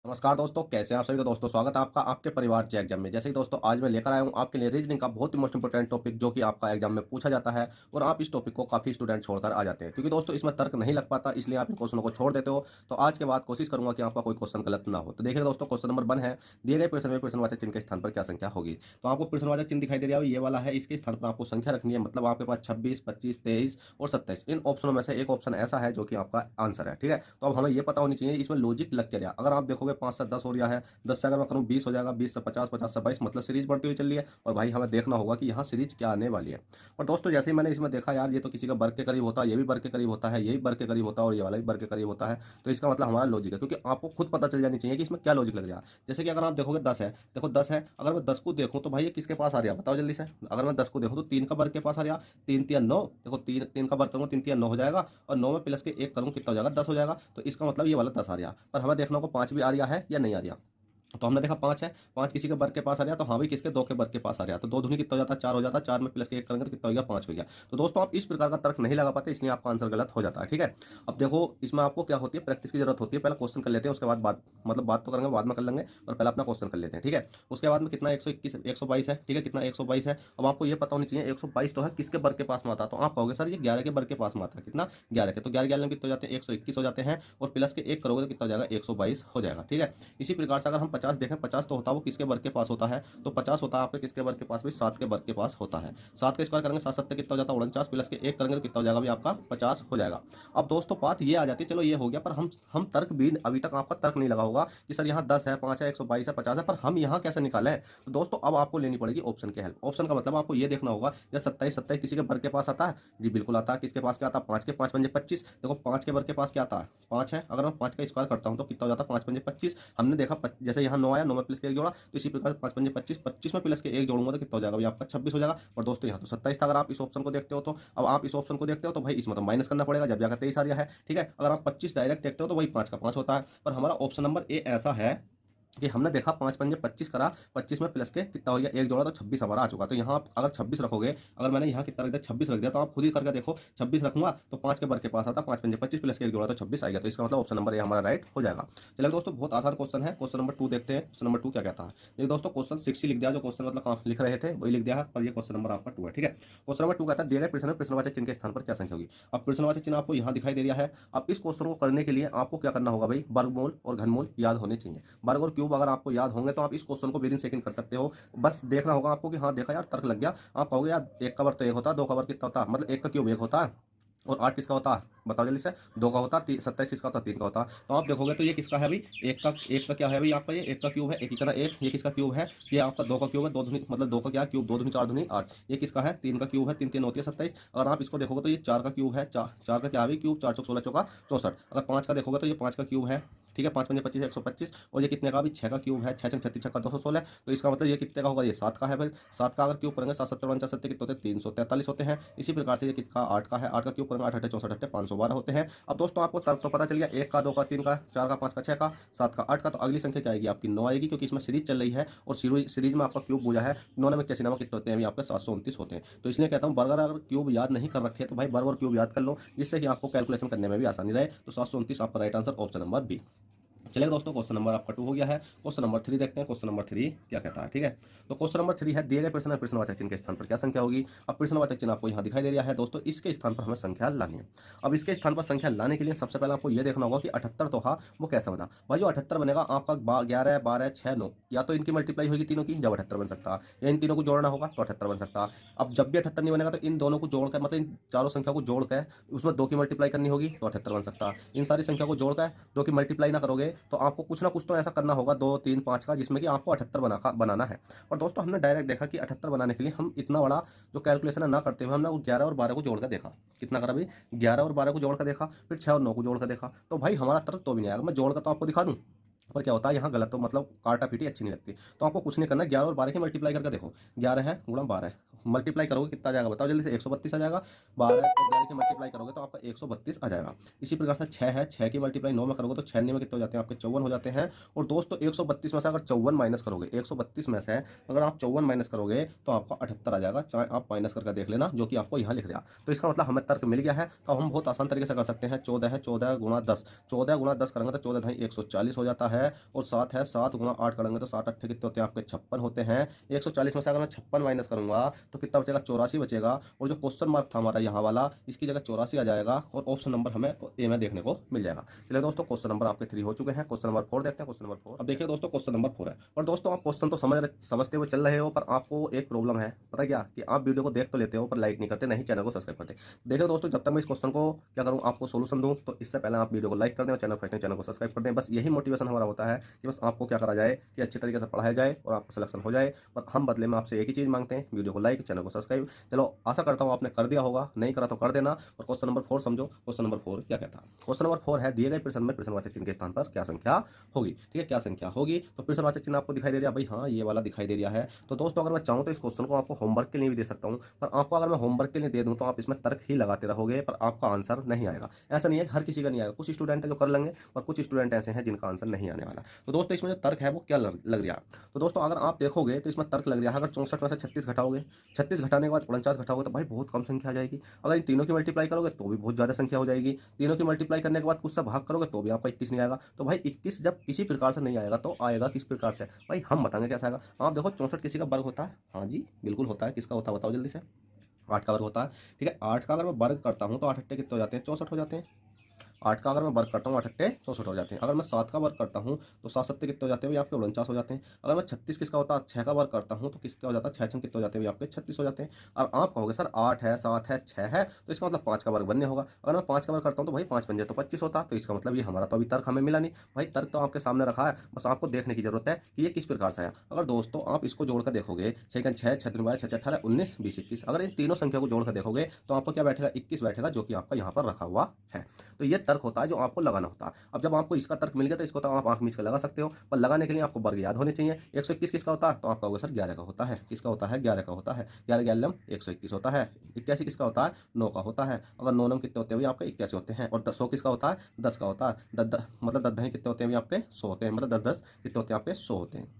नमस्कार दोस्तों, कैसे हैं आप सभी। तो दोस्तों स्वागत है आपका आपके परिवार चेक एग्जाम में। जैसे कि दोस्तों आज मैं लेकर आया हूं आपके लिए रीजनिंग का बहुत ही मोस्ट इंपोर्टेंट टॉपिक, जो कि आपका एग्जाम में पूछा जाता है और आप इस टॉपिक को काफी स्टूडेंट छोड़कर आ जाते हैं, क्योंकि दोस्तों इसमें तर्क नहीं लग पाता, इसलिए आप इन क्वेश्चनों को छोड़ देते हो। तो आज के बाद कोशिश करूंगा कि आपका कोई क्वेश्चन गलत ना हो। तो देखिए दोस्तों, क्वेश्चन नंबर 1 है, दिए गए प्रश्न में प्रश्नवाचक चिन्ह के स्थान पर क्या संख्या होगी। तो आपको प्रश्नवाचक चिन्ह दिखाई दे रहा है, ये वाला है, इसके स्थान पर आपको संख्या रखनी है। मतलब आपके पास 26, 25, 23 और 27 इन ऑप्शनों में से एक ऑप्शन ऐसा है जो कि आपका आंसर है। ठीक है, तो अब हमें ये पता होनी चाहिए इसमें लॉजिक लग क्या रहा है। अगर आप देखोगे 5 से 10 हो रहा है, 10 से अगर मैं करूँ 20 हो जाएगा, 20 से 50, 50 से 22, मतलब सीरीज बढ़ती हुई चल रही है। और भाई हमें देखना होगा कि यहाँ सीरीज क्या आने वाली है। और दोस्तों जैसे ही मैंने इसमें देखा, यार ये तो किसी का वर्ग के करीब होता है, ये भी वर्ग के करीब होता है, ये भी वर्ग के करीब होता है और ये वाला भी वर्ग के करीब होता है। तो इसका मतलब हमारा लॉजिक है, क्योंकि आपको खुद पता चल जानी चाहिए कि इसमें क्या लॉजिक लग रहा है। जैसे कि अगर आप देखोगे 10 है, देखो 10 है, अगर मैं 10 को देखूँ तो भाई ये किसके पास आ रहा है, बताओ जल्दी से। अगर मैं 10 को देखूँ तो 3 का वर्ग के पास आ रहा, 3 तिया 9, देखो 3 3 का वर्ग करूँगा 3 तिया 9 हो जाएगा, और 9 में प्लस के 1 करूँ कितना हो जाएगा, 10 हो जाएगा। तो इसका मतलब ये वाला 10 आ रहा। पर हमें देखना होगा 5 भी आ रहा है या नहीं आ रहा। तो हमने देखा 5 है, 5 किसी के वर्ग के पास आ रहा, तो हाँ भाई किसके 2 के वर्ग के पास आ रहा। तो 2 दूनी कितना हो जाता है, 4 हो जाता है, 4 में प्लस के 1 करेंगे तो कितना हो गया, 5 हो गया। तो दोस्तों आप इस प्रकार का तर्क नहीं लगा पाते, इसलिए आपका आंसर गलत हो जाता है। ठीक है, अब देखो इसमें आपको क्या होती है, प्रैक्टिस की जरूरत होती है। पहले क्वेश्चन कर लेते हैं, उसके बाद बात, मतलब बात तो करेंगे बाद में कर लेंगे, और पहले अपना क्वेश्चन कर लेते हैं। ठीक है, उसके बाद में कितना 121 122 है। ठीक है, कितना 122 है। अब आपको ये पता होनी चाहिए 122 तो है किसके वर्ग के पास में आता है। तो आप कहोगे सर ये 11 के वर्ग के पास में आता है, कितना 11 के। तो 11 11 में कितने हो जाते हैं, 121 हो जाते हैं, और प्लस के 1 करोगे तो कितना हो जाएगा, 122 हो जाएगा। ठीक है, इसी प्रकार से अगर हम 50 देखें, 50 तो होता है वो किसके वर्ग के पास होता है, तो 50 होता है आपके किसके वर्ग के पास भी, 7 के वर्ग के पास होता है। 7 का स्क्वायर करेंगे 7 7 कितना हो जाता है 49, प्लस के 1 करेंगे तो कितना हो जाएगा भी आपका 50 हो जाएगा। अब दोस्तों बात ये आ जाती है, चलो ये हो गया, पर हम तर्क भी अभी तक आपका तर्क नहीं लगा होगा कि सर यहाँ 10 है, 5 है, 122 है, 50 है, पर हम यहाँ कैसे निकालें। तो दोस्तों अब आपको लेनी पड़ेगी ऑप्शन की हेल्प। ऑप्शन का मतलब आपको ये देखना होगा, या 27 27 किसी के वर्ग के पास आता है, जी बिल्कुल आता है। किसके पास क्या आता है, 5 के, 5 पंजे 25। देखो 5 के वर्ग के पास क्या आता है, 5 है। अगर मैं 5 का स्क्वायर करता हूँ तो कितना हो जाता है, 5 पंजे 25। हमने देखा जैसे यहाँ 9 आया, 9 में प्लस के 1 जोड़ा, तो इसी प्रकार 5 पंजे 25, 25 में प्लस के 1 जोड़ूंगा तो कितना हो जाएगा भाई आपका 26 हो जाएगा। और दोस्तों यहाँ तो 27 था। अगर आप इस ऑप्शन को देखते हो तो, अब आप इस ऑप्शन को देखते हो तो भाई इसमें तो माइनस करना पड़ेगा, जब जाकर 23 आ रहा है। ठीक है, अगर आप 25 डायरेक्ट देखते हो तो वही 5 का 5 होता है। पर हमारा ऑप्शन नंबर ए ऐसा है कि हमने देखा 5 पंजे 25 करा, 25 में प्लस के कितना हो गया, 1 जोड़ा, तो 26 हमारा आ चुका। तो यहाँ आप अगर 26 रखोगे, अगर मैंने यहाँ कितना रख दिया, 26 रख दिया, तो आप खुद ही करके देखो, 26 रखूंगा तो 5 के वर्ग के पास आता, 5 पंजे 25 प्लस के 1 जोड़ा तो 26 आएगा। तो इसका मतलब ऑप्शन नंबर ए हमारा राइट हो जाएगा। चलिए दोस्तों बहुत आसान क्वेश्चन है। क्वेश्चन नंबर 2 देखते हैं। क्वेश्चन नंबर 2 क्या कहता है। देखिए दोस्तों क्वेश्चन 6 ही लिख दिया, जो क्वेश्चन मतलब लिख रहे थे वही लिख दिया है, पर ये क्वेश्चन नंबर आपका 2 है। ठीक है, क्वेश्चन नंबर 2 कहता है दिए गए प्रश्न में प्रश्नवाचक चिन्ह के स्थान पर क्या संख्या होगी। अब प्रश्नवाचक चिन्ह आपको यहाँ दिखाई दे रहा है। अब इस क्वेश्चन को करने के लिए आपको क्या करना होगा भाई, वर्गमूल और घनमूल याद होने चाहिए। वर्ग और क्यूब अगर आपको याद होंगे तो आप इस क्वेश्चन को विद इन सेकंड कर सकते हो। बस देखना होगा आपको कि हाँ देखा यार तर्क लग गया। आप कहोगे यार 1 का वर्ग तो 1 होता है, 2 का वर्ग कितना होता है, मतलब 1 का क्यूब 1 होता है, और 8 किसका होता है बताओ जल्दी से, 2 का होता है, 27 किसका होता है, 3 का होता है। तो आप देखोगे तो ये किसका है भाई, एक का क्या है भाई आपका, ये 1 का क्यूब है, 1 ही का 1, ये किसका क्यूब है, ये आपका 2 का क्यूब है, 2 दूनी मतलब 2 का क्या क्यूब, 2 दूनी 4 दूनी 8। ये किसका है, 3 का क्यूब है, 3 3 होती है 27। अगर आप इसको देखोगे तो ये 4 का क्यूब है, 4 का क्या है भाई क्यूब, 4 चौक 16 चौका 64। अगर 5 का देखोगे तो ये 5 का क्यूब है। ठीक है, 5 पंजे 25 125। और ये कितने का भी, 6 का क्यूब है, 6 छंग 36 छक्का 216। तो इसका मतलब ये कितने का होगा, ये 7 का है भाई। 7 का अगर क्यूब करेंगे 7 7 49 कितने होते हैं, 343 होते हैं। इसी प्रकार से ये किसका 8 का है, 8 का क्यूब करेंगे 8 8 64 512 होते हैं। अब दोस्तों आपको तर्क तो पता चल गया, 1 का, 2 का, 3 का, 4 का, 5 का, 6 का, 7 का, 8 का। तो अगली संख्या क्या आएगी आपकी, 9 आएगी, क्योंकि इसमें सीरीज चल रही है और सीरीज में आपका क्यूब पूजा है। 9 में कैसे नाम कितने होते हैं, अभी आपके 729 होते हैं। तो इसलिए कहता हूँ बर्गर अगर क्यूब याद नहीं कर रखे तो भाई बर्गर और क्यूब याद कर लो, जिससे कि आपको कैलकुलेशन करने में भी आसानी रहे। तो 729 आपका right answer option number B. चलिए दोस्तों क्वेश्चन नंबर आपका 2 हो गया है। क्वेश्चन नंबर 3 देखते हैं। क्वेश्चन नंबर 3 क्या कहता है। ठीक है, तो क्वेश्चन नंबर 3 है दिए गए प्रश्न में प्रश्नवाचक चिन्ह के स्थान पर क्या संख्या होगी। अब प्रश्नवाचक चिन्ह आपको यहाँ दिखाई दे रहा है दोस्तों, इसके स्थान पर हमें संख्या लानी है। अब इसके स्थान पर संख्या लाने के लिए सबसे पहले आपको यह देखना होगा कि 78 तो हाँ वो कैसे बना। भाई जो 78 बनेगा आपका 11 12 6 9, या तो इनकी मल्टीप्लाई होगी तीनों की, जब 78 बन सकता है, या इन तीनों को जोड़ना होगा तो 78 बन सकता है। अब जब भी 78 नहीं बनेगा तो इन दोनों को जोड़कर, मतलब इन चारों संख्या को जोड़कर उसमें 2 की मल्टीप्लाई करनी होगी तो 78 बन सकता है। इन सारी संख्या को जोड़कर 2 की मल्टीप्लाई ना करोगे तो आपको कुछ ना कुछ तो ऐसा करना होगा 2 3 5 का, जिसमें कि आपको 78 बनाना है। और दोस्तों हमने डायरेक्ट देखा कि 78 बनाने के लिए हम इतना बड़ा जो कैलकुलेशन है ना करते हुए हमने 11 और 12 को जोड़कर देखा। कितना करा भाई, 11 और 12 को जोड़कर देखा, फिर 6 और 9 को जोड़कर देखा। तो भाई हमारा तर्क तो भी नहीं आएगा। मैं जोड़कर तो आपको दिखा दूं, पर क्या होता है यहाँ गलत, तो मतलब काटा पीटी अच्छी नहीं लगती। तो आपको कुछ नहीं करना, 11 और 12 की मल्टीप्लाई करके देखो, 11 है गुणा 12 है, मल्टीप्लाई करोगे कितना आ जाएगा बताओ जल्दी से, 132 आ जाएगा। 12 और 11 की मल्टीप्लाई करोगे तो आपका 132 आ जाएगा। इसी प्रकार से 6 है, 6 की मल्टीप्लाई 9 में करोगे तो 6 में कितने हो जाते हैं आपके 54 हो जाते हैं। और दोस्तों 132 में से अगर 54 माइनस करोगे, 132 में से अगर आप 54 माइनस करोगे तो आपका 78 आ जाएगा, चाहे आप माइनस करके देख लेना, जो कि आपको यहाँ लिख दिया। तो इसका मतलब हमें तर्क मिल गया है। तो हम बहुत आसान तरीके से कर सकते हैं। 14 है, 14 गुणा 10, 14 गुणा 10 करेंगे तो 14 ढाई 140 हो जाता है। और 7 है, 7 गुणा 8 करेंगे तो 7 अट्ठे कितने होते हैं आपके 56 होते हैं। 140 में से अगर मैं 56 माइनस करूंगा तो कितना बचेगा, 84 बचेगा। और जो क्वेश्चन मार्क था हमारा यहाँ वाला, इसकी जगह 84 आ जाएगा और ऑप्शन नंबर हमें ए में देखने को मिल जाएगा। चलिए दोस्तों, क्वेश्चन नंबर आपके 3 हो चुके हैं। क्वेश्चन नंबर 4 देखते हैं। क्वेश्चन नंबर 4, अब देखिए दोस्तों, क्वेश्चन नंबर 4 है। और दोस्तों आप क्वेश्चन तो समझते हुए चल रहे हो, पर आपको एक प्रॉब्लम है, पता क्या, कि आप वीडियो को देख तो लेते हो पर लाइक नहीं करते, नहीं चैनल को सब्सक्राइब करते। देखिए दोस्तों, जब तक मैं इस क्वेश्चन को क्या करूँ, आपको सोल्यूशन दूँ, तो इससे पहले आप वीडियो को लाइक कर दें और चैनल को सब्सक्राइब कर दें। बस यही मोटिवेशन हमारा होता है कि बस आपको क्या करा जाए कि अच्छे तरीके से पढ़ाया जाए और आपका सिलेक्शन हो जाए। पर हम बदले में आपसे एक ही चीज़ मांगते हैं, वीडियो को लाइक, चैनल को सब्सक्राइब। चलो, आशा करता हूँ आपने कर दिया होगा, नहीं करा तो कर देना। और क्वेश्चन नंबर 4 समझो। क्वेश्चन नंबर 4 क्या कहता है? क्वेश्चन नंबर 4 है, दिए गए प्रश्न में प्रश्नवाचक चिन्ह के स्थान पर क्या संख्या होगी। ठीक है, क्या संख्या होगी? तो प्रश्नवाचक चिन्ह आपको दिखाई दे रहा है भाई, हाँ ये वाला दिखाई दे रहा है। तो दोस्तों अगर मैं चाहूँ तो इस क्वेश्चन को आपको होमवर्क के लिए भी दे सकता हूँ, पर आपको अगर मैं होमवर्क के लिए दे दूँ तो आप इसमें तर्क ही लगाते रहोगे, पर आपका आंसर नहीं आएगा। ऐसा नहीं है, हर किसी का नहीं आएगा, कुछ स्टूडेंट है जो कर लेंगे और कुछ स्टूडेंट ऐसे हैं जिनका आंसर नहीं आने वाला। तो दोस्तों इसमें जो तर्क है वो क्या लग रहा है? तो दोस्तों अगर आप देखोगे तो इसमें तर्क लग रहा है, अगर 64 में से 36 घटाओगे, 36 घटाने के बाद 49 घटाओगे तो भाई बहुत कम संख्या आ जाएगी। अगर इन तीनों की मल्टीप्लाई करोगे तो भी बहुत ज़्यादा संख्या हो जाएगी। तीनों की मल्टीप्लाई करने के बाद कुछ से भाग करोगे तो भी आपका 21 नहीं आएगा। तो भाई 21 जब किसी प्रकार से नहीं आएगा तो आएगा किस प्रकार से? भाई हम बताएंगे कैसे आएगा। आप देखो, 64 किसी का वर्ग होता है? हाँ जी बिल्कुल होता है। किसका होता है बताओ जल्दी से? 8 का वर्ग होता है। ठीक है, 8 का अगर मैं वर्ग करता हूँ तो 8 अट्ठे कितने हो जाते हैं? 64 हो जाते हैं। 8 का अगर मैं वर्क करता हूँ, 8 अट्ठे 64 हो जाते हैं। अगर मैं 7 का वर्क करता हूँ तो 7 सत्ते कितने हो जाते हैं भाई आपके? 49 हो जाते हैं। अगर मैं 36 किसका होता है? 6 का वर्क करता हूँ तो किसका हो जाता है? 6 छंग कितने हो जाते हैं भाई आपके? 36 हो जाते हैं। और आप कहोगे सर 8 है, 7 है, 6 है, तो इसका मतलब 5 का वर्ग बनने होगा। अगर मैं 5 का वर्क करता हूँ तो भाई 5 पंजे तो 25 होता है। तो इसका मतलब ये हमारा तो अभी तर्क हमें मिला नहीं। भाई तर्क तो आपके सामने रखा है, बस आपको देखने की जरूरत है कि ये किस प्रकार से आया। अगर दोस्तों आप इसको जोड़कर देखोगे, 6 6 6 6 6 18 19 20 21, अगर इन तीनों संख्या को जोड़कर देखोगे तो आपको क्या बैठेगा? 21 बैठेगा, जो कि आपका यहाँ पर रखा हुआ है। तो ये तर्क होता है जो आपको लगाना होता है। अब जब आपको इसका तर्क मिल गया तो इसको तो आप आंख मीच कर लगा सकते हो, पर लगाने के लिए आपको वर्ग याद होने चाहिए। 121 किसका होता है? तो आप कहोगे सर 11 का होता है। किसका होता है? 11 का होता है। 11 11 121 होता है। 81 किसका होता है? 9 का होता है। अगर 9 9 कितने होते हैं आपके? 81 होते हैं। और 100 किसका होता है? 10 का होता है। मतलब 10 दही कितने होते हैं आपके? 100 होते हैं। मतलब 10 10 कितने होते हैं आपके? 100 होते हैं।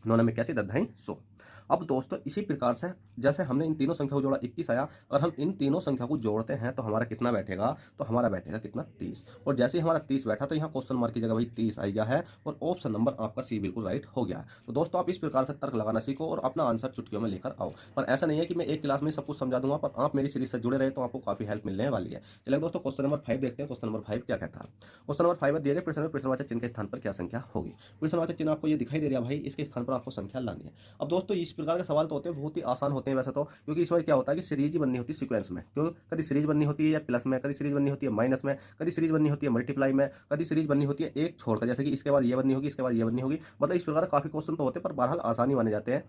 9 9 81, 10 दही 100। अब दोस्तों इसी प्रकार से जैसे हमने इन तीनों संख्या को जोड़ा 21 आया, अगर हम इन तीनों संख्या को जोड़ते हैं तो हमारा कितना बैठेगा? तो हमारा बैठेगा कितना? 30। और जैसे ही हमारा 30 बैठा तो यहाँ क्वेश्चन मार्क की जगह भाई 30 आ गया है और ऑप्शन नंबर आपका सी बिल्कुल राइट हो गया है। तो दोस्तों आप इस प्रकार से तर्क लगाना सीखो और अपना आंसर चुटकियों में लेकर आओ। पर ऐसा नहीं है कि मैं एक क्लास में सब कुछ समझा दूंगा, पर आप मेरी सीरीज से जुड़े रहे तो आपको काफी हेल्प मिलने वाली है। चलिए दोस्तों, क्वेश्चन नंबर 5 देखते हैं। क्वेश्चन नंबर 5 क्या कहता है? क्वेश्चन नंबर 5 में दिए गए प्रश्न में प्रश्नवाचक चिन्ह के स्थान पर क्या संख्या होगी? प्रश्नवाचक चिन्ह आपको ये दिखाई दे रहा है भाई, इसके स्थान पर आपको संख्या लानी है। अब दोस्तों इस प्रकार के सवाल तो होते हैं, बहुत ही आसान होते हैं वैसे तो, क्योंकि इसमें क्या होता है कि सीरीज ही बननी होती है सीक्वेंस में। क्यों? कभी सीरीज बननी होती है या प्लस में, कभी सीरीज बननी होती है माइनस में, कभी सीरीज बननी होती है मल्टीप्लाई में, कभी सीरीज बननी होती है एक छोड़कर, जैसे कि इसके बाद ये बननी होगी, इसके बाद ये बननी होगी। मतलब इस प्रकार काफी क्वेश्चन तो होते हैं, पर बहरहाल आसानी माने जाते हैं,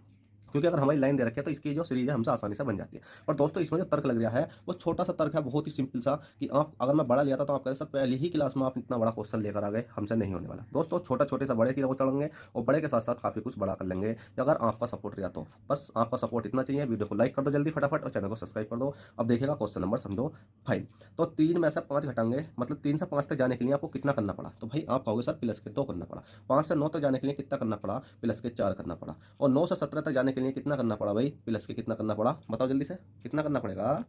क्योंकि अगर हमारी लाइन दे रखी है तो इसकी जो सीरीज है हमसे आसानी से बन जाती है। और दोस्तों इसमें जो तर्क लग रहा है वो छोटा सा तर्क है, बहुत ही सिंपल सा, कि आप अगर मैं बड़ा लिया था तो आप कहते सर पहली ही क्लास में आप इतना बड़ा क्वेश्चन लेकर आ गए, हमसे नहीं होने वाला। दोस्तों छोटा छोटे से बड़े की ओर चढ़ेंगे और बड़े के साथ साथ काफी कुछ बड़ा कर लेंगे अगर आपका सपोर्ट रहा तो। बस आपका सपोर्ट इतना चाहिए, वीडियो को लाइक कर दो जल्दी फटाफट और चैनल को सब्सक्राइब कर दो। अब देखिएगा क्वेश्चन नंबर समझो 5। तो 3 में से 5 घटाएंगे, मतलब 3 से 5 तक जाने के लिए आपको कितना करना पड़ा? तो भाई आप कहोगे सर प्लस के 2 करना पड़ा। 5 से 9 तक जाने के लिए कितना करना पड़ा? प्लस के 4 करना पड़ा। और 9 से 17 तक जाने के लिए कितना करना पड़ा भाई? प्लस के कितना करना पड़ा? बताओ जल्दी से, कितना करना पड़ेगा?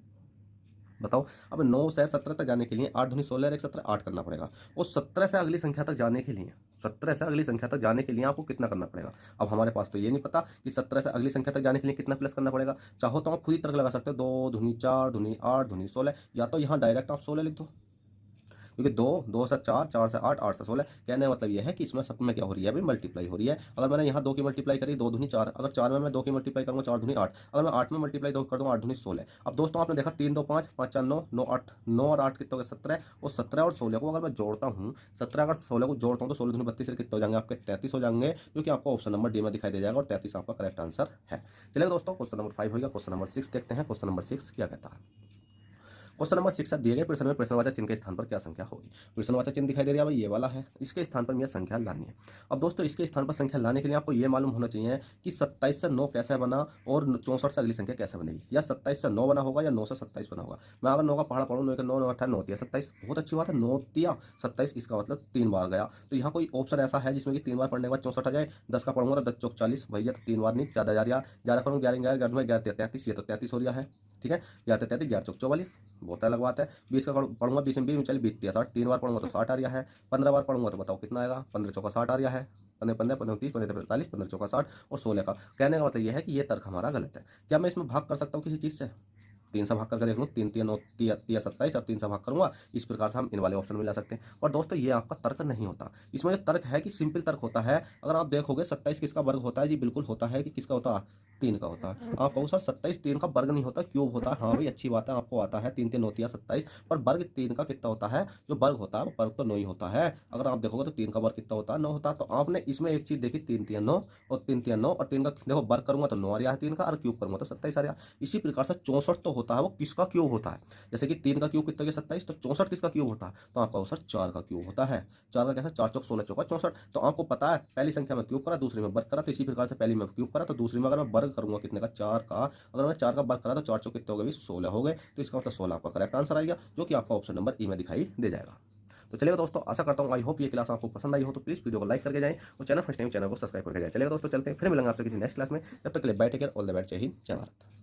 बताओ। अब 9 से 17 तक जाने के लिए 8 दूनी 16 और 1 17 8 करना पड़ेगा। और 17 से अगली संख्या तक जाने के लिए, 17 से अगली संख्या तक जाने के लिए आपको कितना करना पड़ेगा? अब हमारे पास तो ये नहीं पता कि 17 से अगली संख्या तक जाने के लिए कितना प्लस करना पड़ेगा। चाहो तो आप खुद ही तर्क लगा सकते हो, 2 दूनी 4 दूनी 8 दूनी 16, या तो यहाँ डायरेक्ट आप 16 लिख दो, क्योंकि 2 से 4, 4 से 8, 8 से 16। कहने का मतलब यह है कि इसमें सब में क्या हो रही है अभी? मल्टीप्लाई हो रही है। अगर मैंने यहाँ 2 की मल्टीप्लाई करी 2 दूनी 4, अगर 4 में मैं 2 की मल्टीप्लाई करूँगा 4 दूनी 8, अगर मैं 8 में मल्टीप्लाई 2 कर दूँगा 8 दूनी 16। अब दोस्तों आपने देखा 3 2 5, 5 4 9, 9 8, 9 और 8 कितने हो गए? 17। और 17 और 16 को अगर मैं जोड़ता हूँ, 17 अगर 16 को जोड़ता हूँ तो 16 दूनी 32 से कितने हो जाएंगे आपके? 33 हो जाएंगे, जो कि आपको ऑप्शन नंबर डी में दिखाई दे जाएगा और 33 आपका करेक्ट आंसर है। चलिए दोस्तों क्वेश्चन नंबर 5 होगा। क्वेश्चन नंबर 6 देखते हैं। क्वेश्चन नंबर 6 क्या कहता है? क्वेश्चन नंबर 6 दिए गए प्रश्न में प्रश्नवाचक चिन्ह के स्थान पर क्या संख्या होगी। प्रश्नवाचक चिन्ह दिखाई दे रहा है भाई, ये वाला है, इसके स्थान पर मुझे संख्या लानी है। अब दोस्तों इसके स्थान पर संख्या लाने के लिए आपको ये मालूम होना चाहिए कि 27 से 9 कैसे बना और 64 से अगली संख्या कैसे बनेगी, या 27 से 9 बना होगा या 9 से 27 बना होगा। मैं अगर 9 का पहाड़ा पढ़ूँ, 9 के 9 9 18 9 27, बहुत अच्छी बात है, 9 तिया 27, इसका मतलब 3 बार गया। तो यहाँ कोई ऑप्शन ऐसा है जिसमें कि 3 बार पढ़ने के बाद 64 आ जाए। 10 का पढ़ूंगा तो 10 चौक 40 भैया, तो 3 बार नहीं, ज़्यादा जा रहा। 11 पढ़ूँ 11 11 11 11 33, ये तो 33 हो रहा है, ठीक है। 11 33 11 चौक 44, बहुत अलग बात है। 20 का पढ़ूंगा, 20 में 20 में चलिए 20 60, 3 बार पढ़ूंगा तो 60 आ रहा है। 15 बार पढ़ूंगा तो बताओ कितना आएगा, 15 चौका 60 आ रहा है। 15 15 15 30 15 45 15 चौका 60 और 16 का। कहने का मतलब यह है कि ये तर्क हमारा गलत है। क्या मैं इसमें भाग कर सकता हूँ किसी चीज़ से? 3 से भाग करके देख लूँ, 3 3 9 तिया 27 और 3 से भाग करूंगा। इस प्रकार से हम इन वाले ऑप्शन में ला सकते हैं। और दोस्तों ये आपका तर्क नहीं होता, इसमें जो तर्क है कि सिंपल तर्क होता है। अगर आप देखोगे 27 किसका वर्ग होता है जी, बिल्कुल होता है कि किसका होता है, 3 का होता है। आप कहो सर 27 3 का वर्ग नहीं होता, क्यूब होता है। हाँ भाई अच्छी बात है, आपको आता है, 3 3 9 तिया 27, पर वर्ग 3 का कितना होता है, जो वर्ग होता है वो वर्ग तो 9 ही होता है। अगर आप देखोगे तो 3 का वर्ग कितना होता है, 9 होता है। तो आपने इसमें एक चीज देखी, 3 3 9 और 3 3 9 और 3 का देखो वर्ग करूंगा तो 9 आ रहा है 3 का, और क्यूब करूंगा तो 27 आ रहा है। इसी प्रकार से 64 तो होता है वो किसका क्यूब होता है। जैसे कि 3 का क्यूब कितना गया 27, तो 64 किसका क्यूब होता है, तो आपका सर 4 का क्यूब होता है। 4 का कैसा, 4 चौक 16 चौका 64। तो आपको पता है पहली संख्या में क्यूब करा, दूसरी में वर्ग करा, तो इसी प्रकार से पहली में क्यूब करा तो दूसरी में अगर मैं वर्ग करूंगा कितने का, 4 का, अगर मैं 4 का वर्ग करा तो 4 चौक कितने हो गए, 16 हो गए। तो इसका मतलब 16 आपका करेक्ट आंसर आएगा, जो कि आपका ऑप्शन नंबर ई में दिखाई दे जाएगा। तो चलिए दोस्तों, आशा करता हूँ आई होप ये क्लास आपको पसंद आई हो, तो प्लीज़ वीडियो को लाइक करके जाएं और चैनल फर्स्ट टाइम चैनल को सब्सक्राइब करके जाएं। चलिए दोस्तों चलते हैं, फिर मिलेंगे आपसे किसी नेक्स्ट क्लास में। जब तक के लिए bye, take care, all the best, जय हिंद जय भारत।